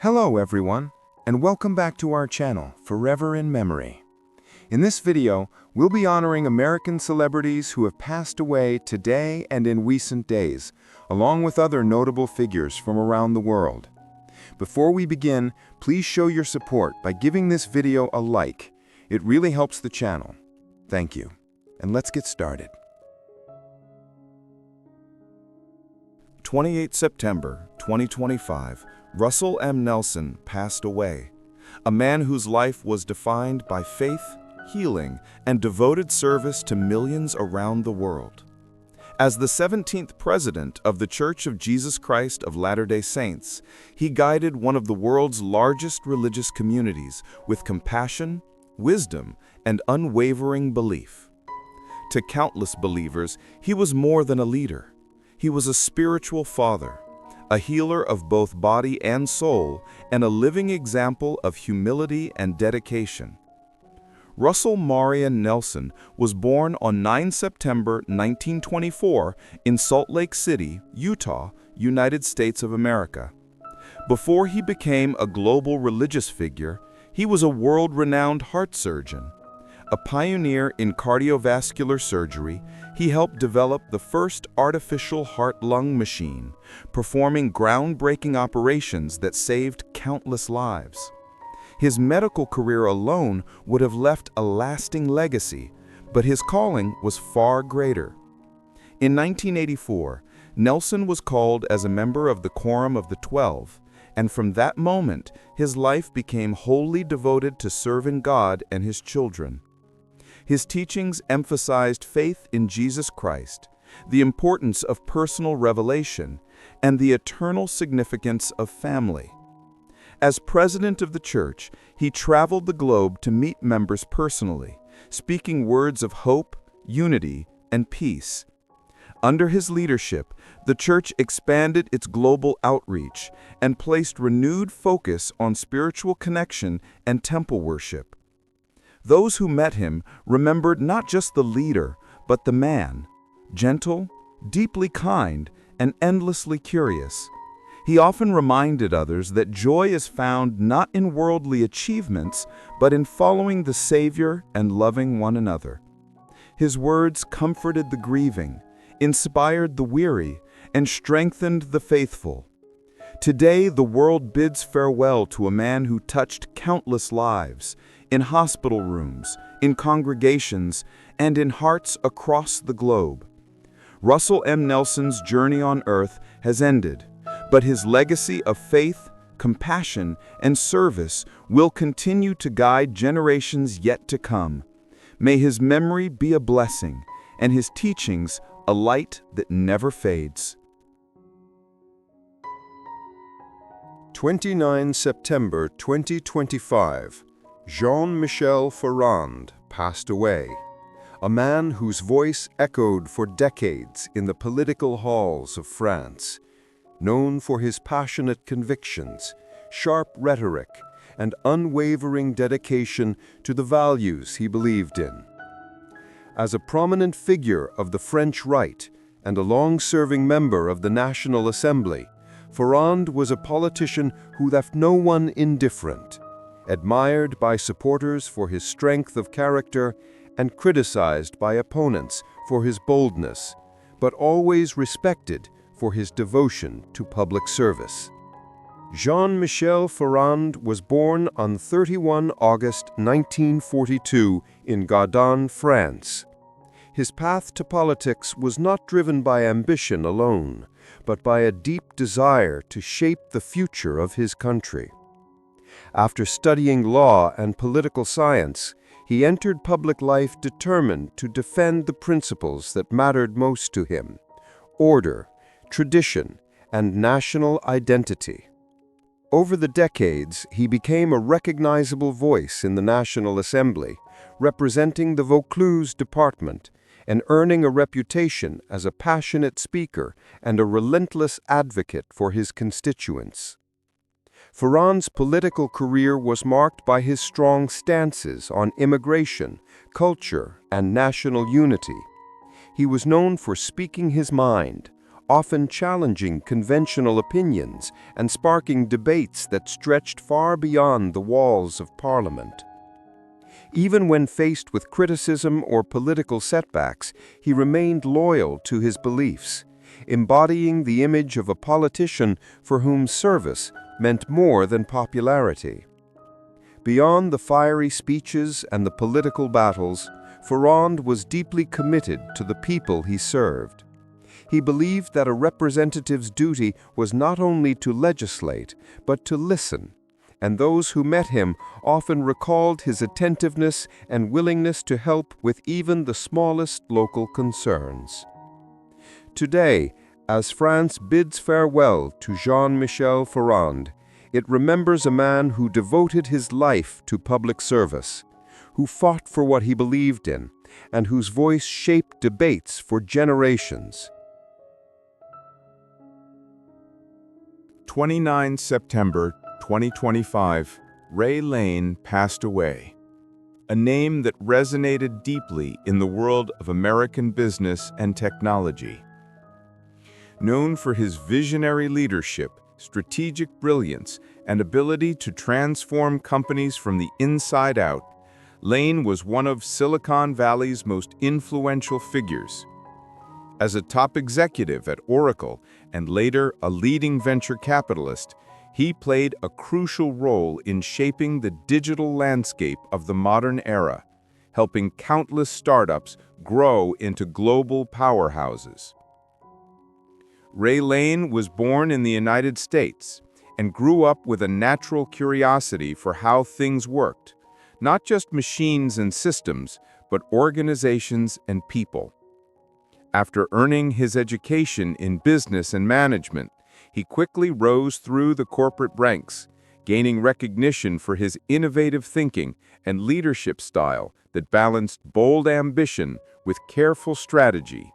Hello everyone, and welcome back to our channel, Forever in Memory. In this video, we'll be honoring American celebrities who have passed away today and in recent days, along with other notable figures from around the world. Before we begin, please show your support by giving this video a like. It really helps the channel. Thank you. And let's get started. 28 September 2025, Russell M. Nelson passed away, a man whose life was defined by faith, healing, and devoted service to millions around the world. As the 17th president of the Church of Jesus Christ of Latter-day Saints, he guided one of the world's largest religious communities with compassion, wisdom, and unwavering belief. To countless believers, he was more than a leader. He was a spiritual father, a healer of both body and soul, and a living example of humility and dedication. Russell Marion Nelson was born on 9 September 1924 in Salt Lake City, Utah, United States of America. Before he became a global religious figure, he was a world-renowned heart surgeon. A pioneer in cardiovascular surgery, he helped develop the first artificial heart-lung machine, performing groundbreaking operations that saved countless lives. His medical career alone would have left a lasting legacy, but his calling was far greater. In 1984, Nelson was called as a member of the Quorum of the 12, and from that moment, his life became wholly devoted to serving God and his children. His teachings emphasized faith in Jesus Christ, the importance of personal revelation, and the eternal significance of family. As president of the church, he traveled the globe to meet members personally, speaking words of hope, unity, and peace. Under his leadership, the church expanded its global outreach and placed renewed focus on spiritual connection and temple worship. Those who met him remembered not just the leader, but the man, gentle, deeply kind, and endlessly curious. He often reminded others that joy is found not in worldly achievements, but in following the Savior and loving one another. His words comforted the grieving, inspired the weary, and strengthened the faithful. Today, the world bids farewell to a man who touched countless lives, in hospital rooms, in congregations, and in hearts across the globe. Russell M. Nelson's journey on earth has ended, but his legacy of faith, compassion, and service will continue to guide generations yet to come. May his memory be a blessing, and his teachings a light that never fades. 29 September 2025, Jean-Michel Ferand passed away, a man whose voice echoed for decades in the political halls of France, known for his passionate convictions, sharp rhetoric, and unwavering dedication to the values he believed in. As a prominent figure of the French right and a long-serving member of the National Assembly, Ferand was a politician who left no one indifferent, admired by supporters for his strength of character and criticized by opponents for his boldness, but always respected for his devotion to public service. Jean-Michel Ferand was born on 31 August 1942 in Gardon, France. His path to politics was not driven by ambition alone, but by a deep desire to shape the future of his country. After studying law and political science, he entered public life determined to defend the principles that mattered most to him: order, tradition, and national identity. Over the decades, he became a recognizable voice in the National Assembly, representing the Vaucluse department, and earning a reputation as a passionate speaker and a relentless advocate for his constituents. Ferrand's political career was marked by his strong stances on immigration, culture, and national unity. He was known for speaking his mind, often challenging conventional opinions and sparking debates that stretched far beyond the walls of Parliament. Even when faced with criticism or political setbacks, he remained loyal to his beliefs, embodying the image of a politician for whom service meant more than popularity. Beyond the fiery speeches and the political battles, Ferand was deeply committed to the people he served. He believed that a representative's duty was not only to legislate, but to listen, and those who met him often recalled his attentiveness and willingness to help with even the smallest local concerns. Today, as France bids farewell to Jean-Michel Ferand, it remembers a man who devoted his life to public service, who fought for what he believed in, and whose voice shaped debates for generations. 29 September 2025, Ray Lane passed away. A name that resonated deeply in the world of American business and technology. Known for his visionary leadership, strategic brilliance, and ability to transform companies from the inside out, Lane was one of Silicon Valley's most influential figures. As a top executive at Oracle and later a leading venture capitalist, he played a crucial role in shaping the digital landscape of the modern era, helping countless startups grow into global powerhouses. Ray Lane was born in the United States and grew up with a natural curiosity for how things worked, not just machines and systems, but organizations and people. After earning his education in business and management, he quickly rose through the corporate ranks, gaining recognition for his innovative thinking and leadership style that balanced bold ambition with careful strategy.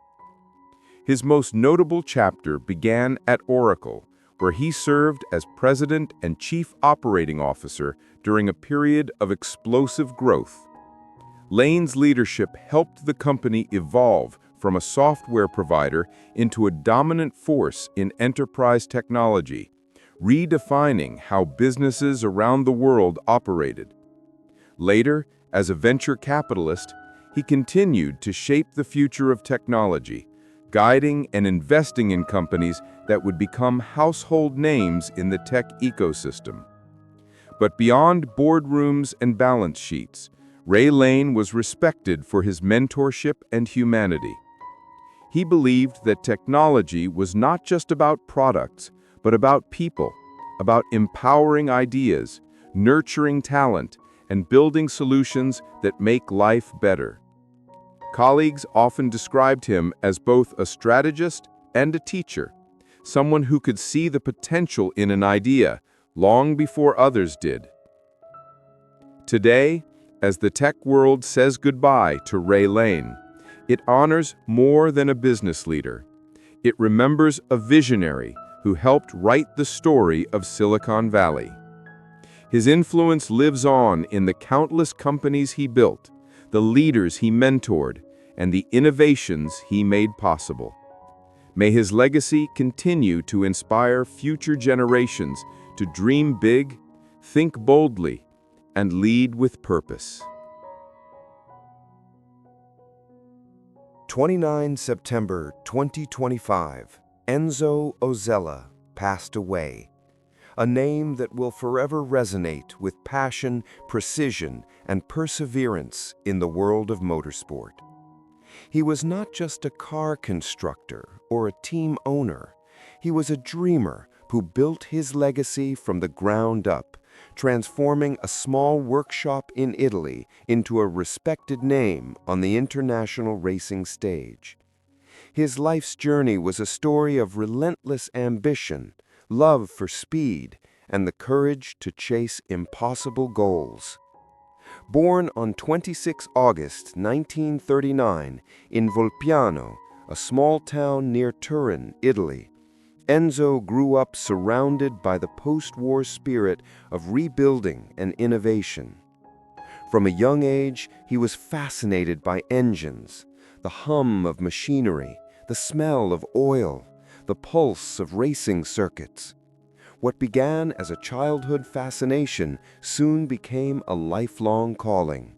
His most notable chapter began at Oracle, where he served as president and chief operating officer during a period of explosive growth. Lane's leadership helped the company evolve from a software provider into a dominant force in enterprise technology, redefining how businesses around the world operated. Later, as a venture capitalist, he continued to shape the future of technology, guiding and investing in companies that would become household names in the tech ecosystem. But beyond boardrooms and balance sheets, Ray Lane was respected for his mentorship and humanity. He believed that technology was not just about products, but about people, about empowering ideas, nurturing talent, and building solutions that make life better. Colleagues often described him as both a strategist and a teacher, someone who could see the potential in an idea long before others did. Today, as the tech world says goodbye to Ray Lane, it honors more than a business leader. It remembers a visionary who helped write the story of Silicon Valley. His influence lives on in the countless companies he built, the leaders he mentored, and the innovations he made possible. May his legacy continue to inspire future generations to dream big, think boldly, and lead with purpose. 29 September 2025, Enzo Ozella passed away. A name that will forever resonate with passion, precision, and perseverance in the world of motorsport. He was not just a car constructor or a team owner. He was a dreamer who built his legacy from the ground up, transforming a small workshop in Italy into a respected name on the international racing stage. His life's journey was a story of relentless ambition, love for speed, and the courage to chase impossible goals. Born on 26 August 1939 in Volpiano, a small town near Turin, Italy, Enzo grew up surrounded by the post-war spirit of rebuilding and innovation. From a young age, he was fascinated by engines, the hum of machinery, the smell of oil, the pulse of racing circuits. What began as a childhood fascination soon became a lifelong calling.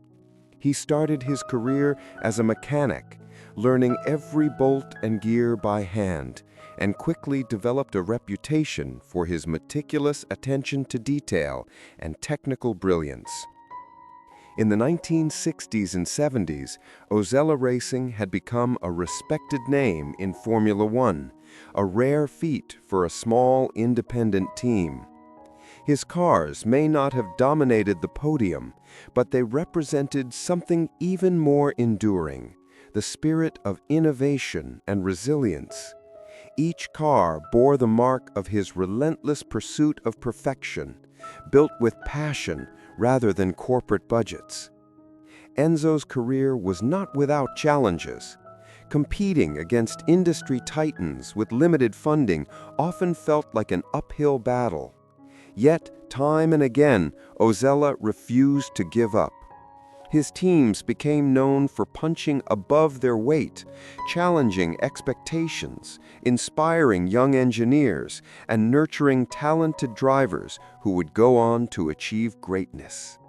He started his career as a mechanic, learning every bolt and gear by hand, and quickly developed a reputation for his meticulous attention to detail and technical brilliance. In the 1960s and 70s, Ozella Racing had become a respected name in Formula One, a rare feat for a small, independent team. His cars may not have dominated the podium, but they represented something even more enduring, the spirit of innovation and resilience. Each car bore the mark of his relentless pursuit of perfection, built with passion rather than corporate budgets. Enzo's career was not without challenges. Competing against industry titans with limited funding often felt like an uphill battle. Yet, time and again, Ozella refused to give up. His teams became known for punching above their weight, challenging expectations, inspiring young engineers, and nurturing talented drivers who would go on to achieve greatness.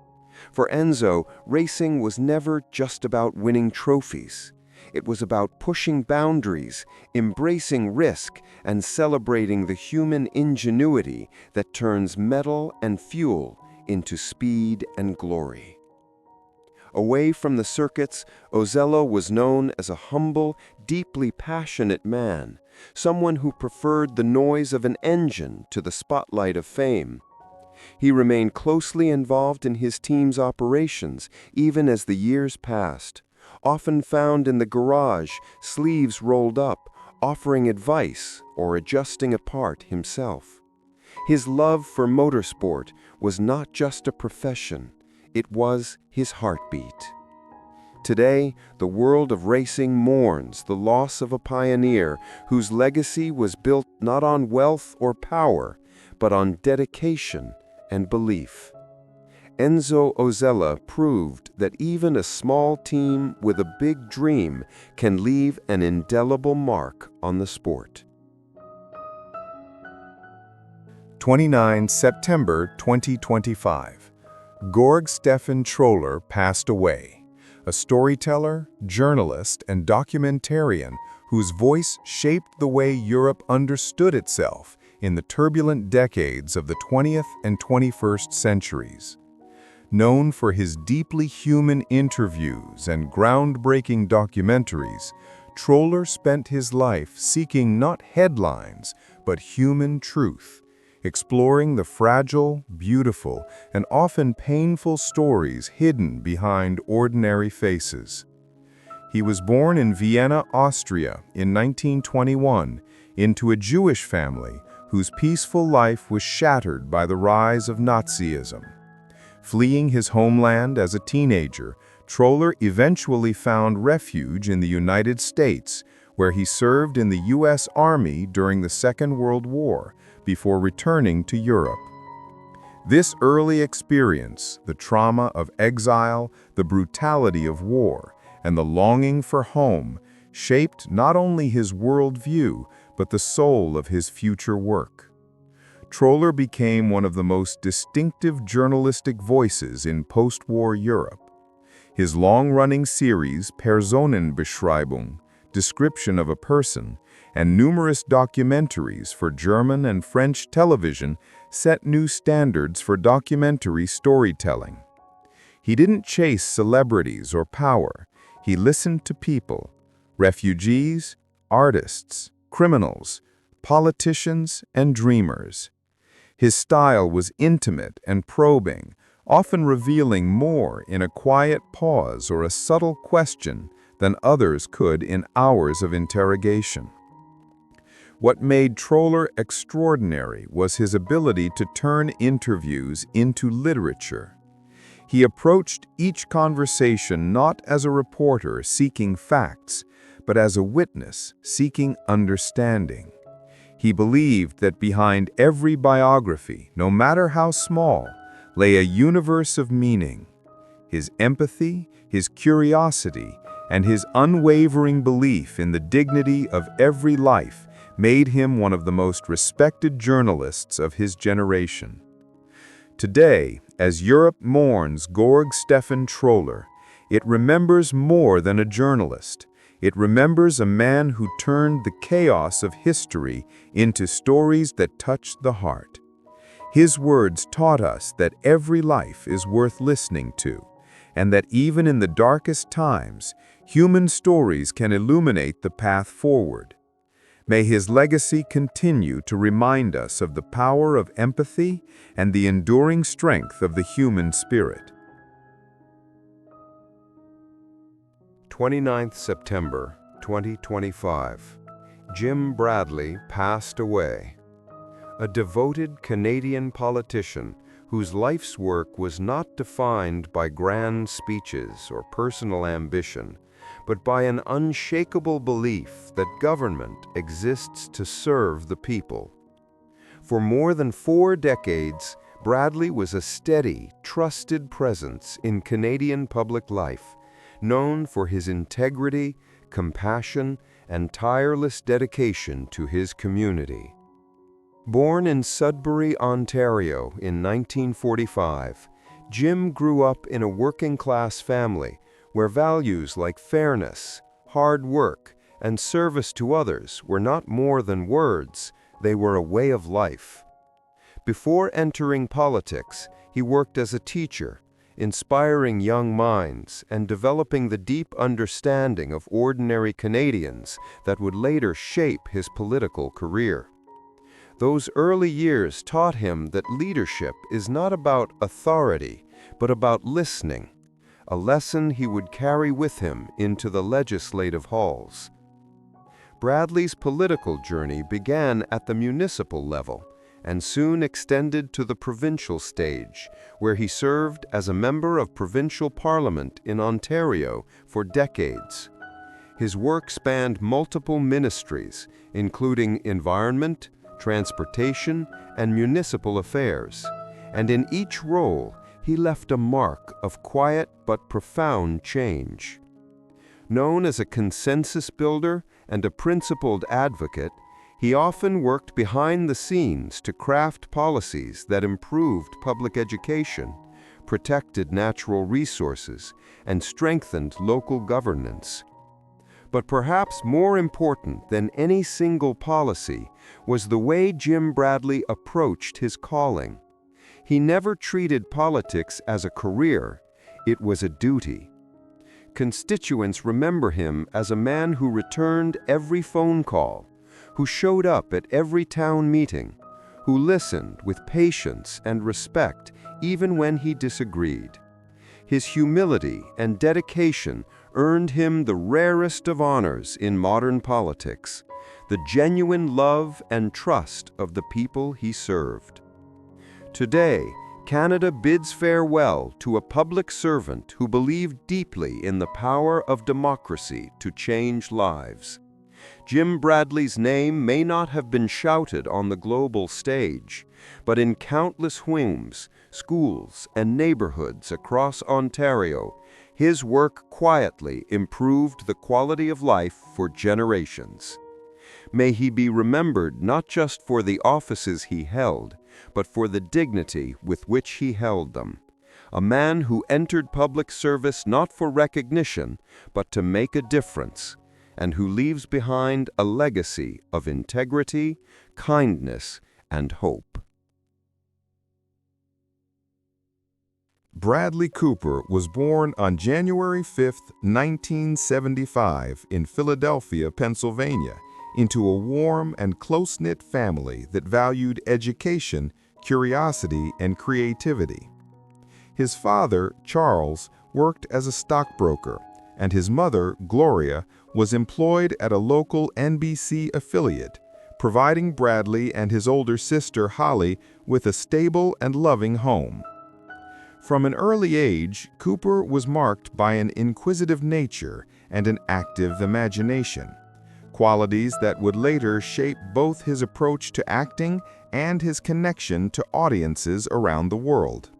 For Enzo, racing was never just about winning trophies. It was about pushing boundaries, embracing risk, and celebrating the human ingenuity that turns metal and fuel into speed and glory. Away from the circuits, Ozella was known as a humble, deeply passionate man, someone who preferred the noise of an engine to the spotlight of fame. He remained closely involved in his team's operations, even as the years passed, often found in the garage, sleeves rolled up, offering advice or adjusting a part himself. His love for motorsport was not just a profession, it was his heartbeat. Today, the world of racing mourns the loss of a pioneer whose legacy was built not on wealth or power, but on dedication and belief. Enzo Ozella proved that even a small team with a big dream can leave an indelible mark on the sport. 29 September 2025. Georg Stefan Troller passed away, a storyteller, journalist, and documentarian whose voice shaped the way Europe understood itself in the turbulent decades of the 20th and 21st centuries. Known for his deeply human interviews and groundbreaking documentaries, Troller spent his life seeking not headlines, but human truth, exploring the fragile, beautiful, and often painful stories hidden behind ordinary faces. He was born in Vienna, Austria in 1921 into a Jewish family whose peaceful life was shattered by the rise of Nazism. Fleeing his homeland as a teenager, Troller eventually found refuge in the United States, where he served in the U.S. Army during the Second World War before returning to Europe. This early experience, the trauma of exile, the brutality of war, and the longing for home, shaped not only his worldview, but the soul of his future work. Troller became one of the most distinctive journalistic voices in post-war Europe. His long-running series Personenbeschreibung, Description of a Person, and numerous documentaries for German and French television set new standards for documentary storytelling. He didn't chase celebrities or power. He listened to people, refugees, artists, criminals, politicians, and dreamers. His style was intimate and probing, often revealing more in a quiet pause or a subtle question than others could in hours of interrogation. What made Troller extraordinary was his ability to turn interviews into literature. He approached each conversation not as a reporter seeking facts, but as a witness seeking understanding. He believed that behind every biography, no matter how small, lay a universe of meaning. His empathy, his curiosity, and his unwavering belief in the dignity of every life made him one of the most respected journalists of his generation. Today, as Europe mourns Georg Stefan Troller, it remembers more than a journalist. It remembers a man who turned the chaos of history into stories that touched the heart. His words taught us that every life is worth listening to, and that even in the darkest times, human stories can illuminate the path forward. May his legacy continue to remind us of the power of empathy and the enduring strength of the human spirit. 29th September 2025. Jim Bradley passed away. A devoted Canadian politician whose life's work was not defined by grand speeches or personal ambition, but by an unshakable belief that government exists to serve the people. For more than 4 decades, Bradley was a steady, trusted presence in Canadian public life, known for his integrity, compassion, and tireless dedication to his community. Born in Sudbury, Ontario in 1945, Jim grew up in a working-class family where values like fairness, hard work, and service to others were not more than words, they were a way of life. Before entering politics, he worked as a teacher, inspiring young minds and developing the deep understanding of ordinary Canadians that would later shape his political career. Those early years taught him that leadership is not about authority, but about listening, a lesson he would carry with him into the legislative halls. Bradley's political journey began at the municipal level and soon extended to the provincial stage, where he served as a member of provincial parliament in Ontario for decades. His work spanned multiple ministries, including environment, transportation, and municipal affairs, and in each role, he left a mark of quiet but profound change. Known as a consensus builder and a principled advocate, he often worked behind the scenes to craft policies that improved public education, protected natural resources, and strengthened local governance. But perhaps more important than any single policy was the way Jim Bradley approached his calling. He never treated politics as a career, it was a duty. Constituents remember him as a man who returned every phone call, who showed up at every town meeting, who listened with patience and respect even when he disagreed. His humility and dedication earned him the rarest of honors in modern politics, the genuine love and trust of the people he served. Today, Canada bids farewell to a public servant who believed deeply in the power of democracy to change lives. Jim Bradley's name may not have been shouted on the global stage, but in countless homes, schools, and neighborhoods across Ontario, his work quietly improved the quality of life for generations. May he be remembered not just for the offices he held, but for the dignity with which he held them. A man who entered public service not for recognition, but to make a difference, and who leaves behind a legacy of integrity, kindness, and hope. Bradley Cooper was born on January 5, 1975, in Philadelphia, Pennsylvania, into a warm and close-knit family that valued education, curiosity, and creativity. His father, Charles, worked as a stockbroker, and his mother, Gloria, was employed at a local NBC affiliate, providing Bradley and his older sister, Holly, with a stable and loving home. From an early age, Cooper was marked by an inquisitive nature and an active imagination, qualities that would later shape both his approach to acting and his connection to audiences around the world.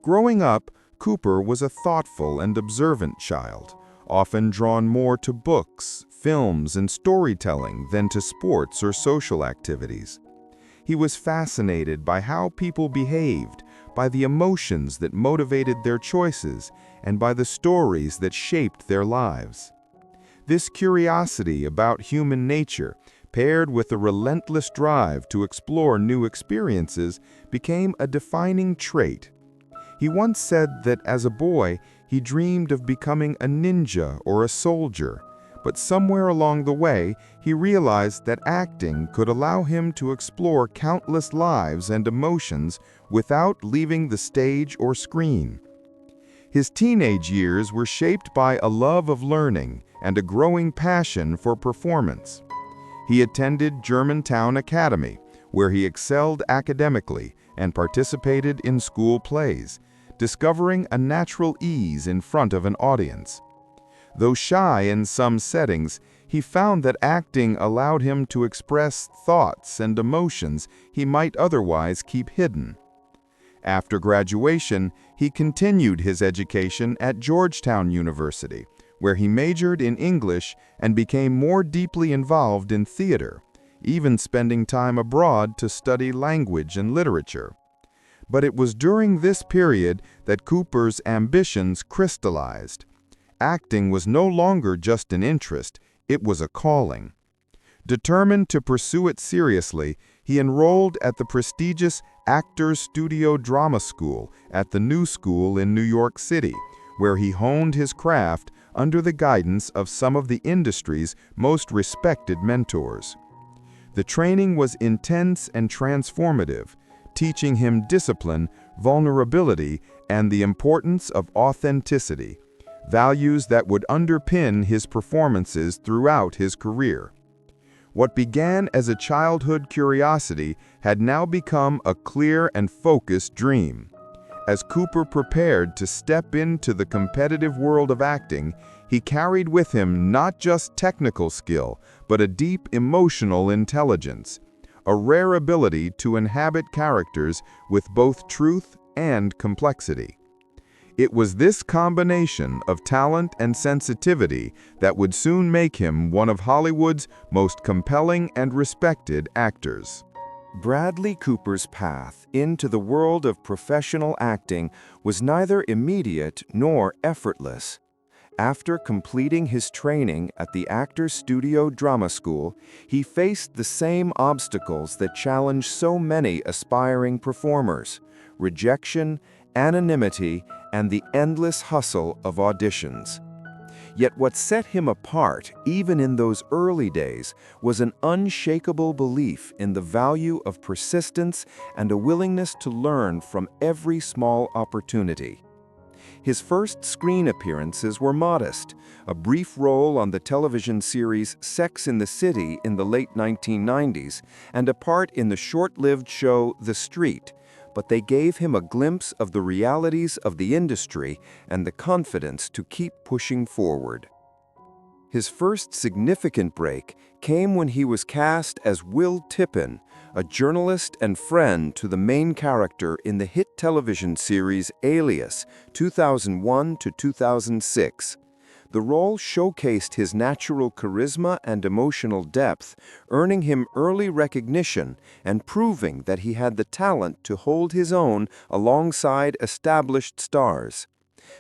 Growing up, Cooper was a thoughtful and observant child, often drawn more to books, films and storytelling than to sports or social activities. He was fascinated by how people behaved, by the emotions that motivated their choices, and by the stories that shaped their lives. This curiosity about human nature, paired with a relentless drive to explore new experiences, became a defining trait. He once said that as a boy, he dreamed of becoming a ninja or a soldier, but somewhere along the way, he realized that acting could allow him to explore countless lives and emotions without leaving the stage or screen. His teenage years were shaped by a love of learning and a growing passion for performance. He attended Germantown Academy, where he excelled academically and participated in school plays, discovering a natural ease in front of an audience. Though shy in some settings, he found that acting allowed him to express thoughts and emotions he might otherwise keep hidden. After graduation, he continued his education at Georgetown University, where he majored in English and became more deeply involved in theater, even spending time abroad to study language and literature. But it was during this period that Cooper's ambitions crystallized. Acting was no longer just an interest, it was a calling. Determined to pursue it seriously, he enrolled at the prestigious Actors Studio Drama School at the New School in New York City, where he honed his craft under the guidance of some of the industry's most respected mentors. The training was intense and transformative, teaching him discipline, vulnerability, and the importance of authenticity, values that would underpin his performances throughout his career. What began as a childhood curiosity had now become a clear and focused dream. As Cooper prepared to step into the competitive world of acting, he carried with him not just technical skill, but a deep emotional intelligence, a rare ability to inhabit characters with both truth and complexity. It was this combination of talent and sensitivity that would soon make him one of Hollywood's most compelling and respected actors. Bradley Cooper's path into the world of professional acting was neither immediate nor effortless. After completing his training at the Actors Studio Drama School, he faced the same obstacles that challenge so many aspiring performers: rejection, anonymity, and the endless hustle of auditions. Yet what set him apart, even in those early days, was an unshakable belief in the value of persistence and a willingness to learn from every small opportunity. His first screen appearances were modest, a brief role on the television series Sex in the City in the late 1990s, and a part in the short-lived show The Street, but they gave him a glimpse of the realities of the industry and the confidence to keep pushing forward. His first significant break came when he was cast as Will Tippin, a journalist and friend to the main character in the hit television series Alias, 2001 to 2006. The role showcased his natural charisma and emotional depth, earning him early recognition and proving that he had the talent to hold his own alongside established stars.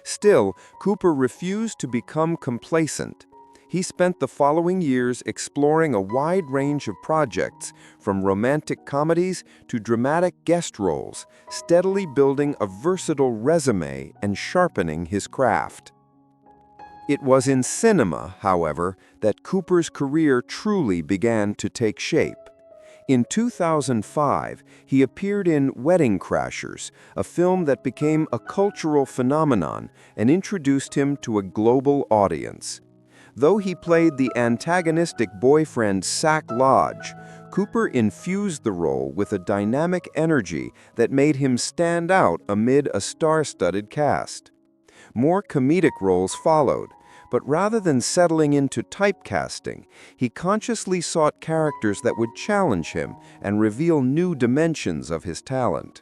Still, Cooper refused to become complacent. He spent the following years exploring a wide range of projects, from romantic comedies to dramatic guest roles, steadily building a versatile resume and sharpening his craft. It was in cinema, however, that Cooper's career truly began to take shape. In 2005, he appeared in Wedding Crashers, a film that became a cultural phenomenon and introduced him to a global audience. Though he played the antagonistic boyfriend Sack Lodge, Cooper infused the role with a dynamic energy that made him stand out amid a star-studded cast. More comedic roles followed, but rather than settling into typecasting, he consciously sought characters that would challenge him and reveal new dimensions of his talent.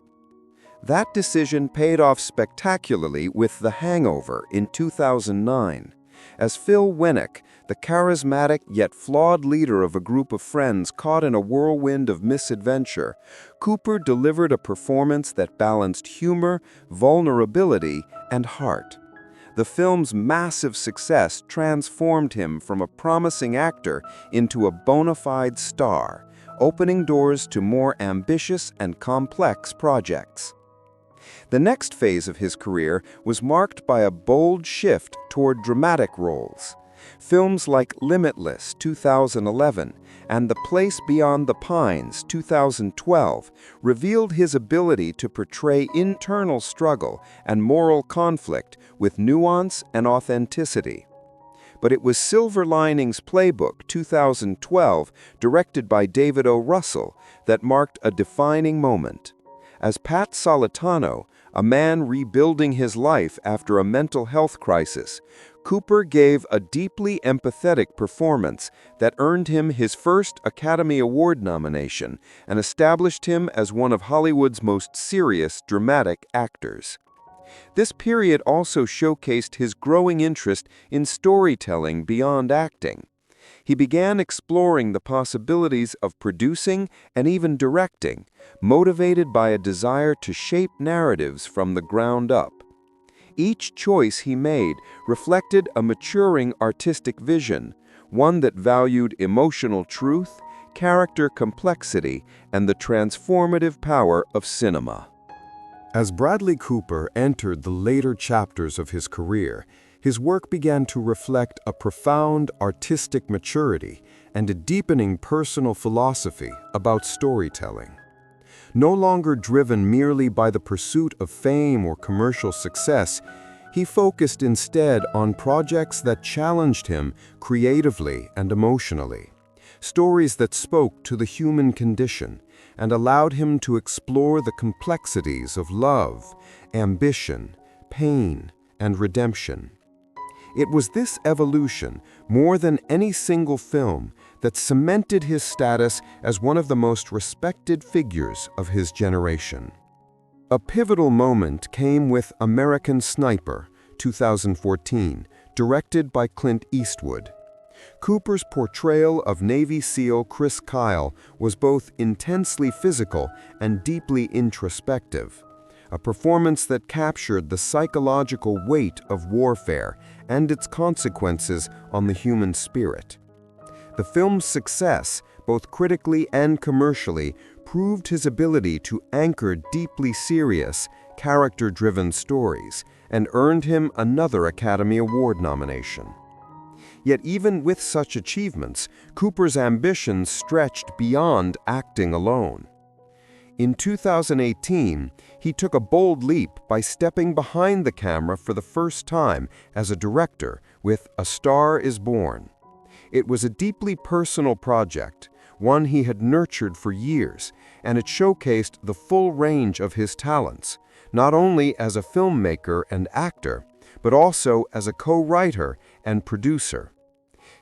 That decision paid off spectacularly with The Hangover in 2009. As Phil Winnick, The charismatic yet flawed leader of a group of friends caught in a whirlwind of misadventure, Cooper delivered a performance that balanced humor, vulnerability, and heart. The film's massive success transformed him from a promising actor into a bona fide star, opening doors to more ambitious and complex projects. The next phase of his career was marked by a bold shift toward dramatic roles. Films like Limitless, 2011, and The Place Beyond the Pines, 2012, revealed his ability to portray internal struggle and moral conflict with nuance and authenticity. But it was Silver Linings Playbook, 2012, directed by David O. Russell, that marked a defining moment. As Pat Solitano, a man rebuilding his life after a mental health crisis, Cooper gave a deeply empathetic performance that earned him his first Academy Award nomination and established him as one of Hollywood's most serious dramatic actors. This period also showcased his growing interest in storytelling beyond acting. He began exploring the possibilities of producing and even directing, motivated by a desire to shape narratives from the ground up. Each choice he made reflected a maturing artistic vision, one that valued emotional truth, character complexity, and the transformative power of cinema. As Bradley Cooper entered the later chapters of his career, his work began to reflect a profound artistic maturity and a deepening personal philosophy about storytelling. No longer driven merely by the pursuit of fame or commercial success, he focused instead on projects that challenged him creatively and emotionally, stories that spoke to the human condition and allowed him to explore the complexities of love, ambition, pain, and redemption. It was this evolution, more than any single film, that cemented his status as one of the most respected figures of his generation. A pivotal moment came with American Sniper, 2014, directed by Clint Eastwood. Cooper's portrayal of Navy SEAL Chris Kyle was both intensely physical and deeply introspective, a performance that captured the psychological weight of warfare and its consequences on the human spirit. The film's success, both critically and commercially, proved his ability to anchor deeply serious, character-driven stories and earned him another Academy Award nomination. Yet even with such achievements, Cooper's ambitions stretched beyond acting alone. In 2018, he took a bold leap by stepping behind the camera for the first time as a director with A Star is Born. It was a deeply personal project, one he had nurtured for years, and it showcased the full range of his talents, not only as a filmmaker and actor, but also as a co-writer and producer.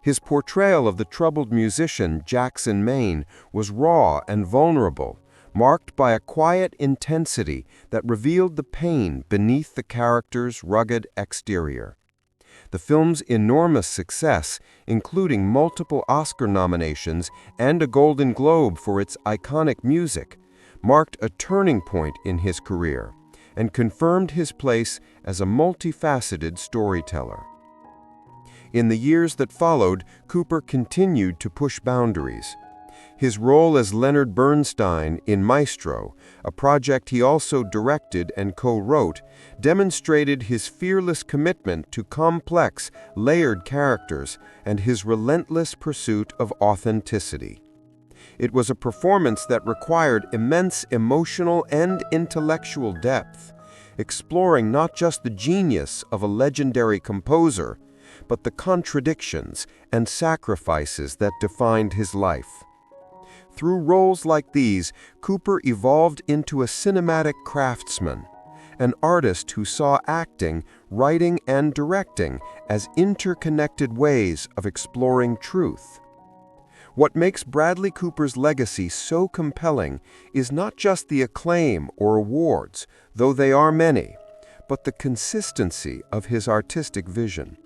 His portrayal of the troubled musician Jackson Maine was raw and vulnerable, marked by a quiet intensity that revealed the pain beneath the character's rugged exterior. The film's enormous success, including multiple Oscar nominations and a Golden Globe for its iconic music, marked a turning point in his career and confirmed his place as a multifaceted storyteller. In the years that followed, Cooper continued to push boundaries. His role as Leonard Bernstein in Maestro, a project he also directed and co-wrote, demonstrated his fearless commitment to complex, layered characters and his relentless pursuit of authenticity. It was a performance that required immense emotional and intellectual depth, exploring not just the genius of a legendary composer, but the contradictions and sacrifices that defined his life. Through roles like these, Cooper evolved into a cinematic craftsman, an artist who saw acting, writing, and directing as interconnected ways of exploring truth. What makes Bradley Cooper's legacy so compelling is not just the acclaim or awards, though they are many, but the consistency of his artistic vision.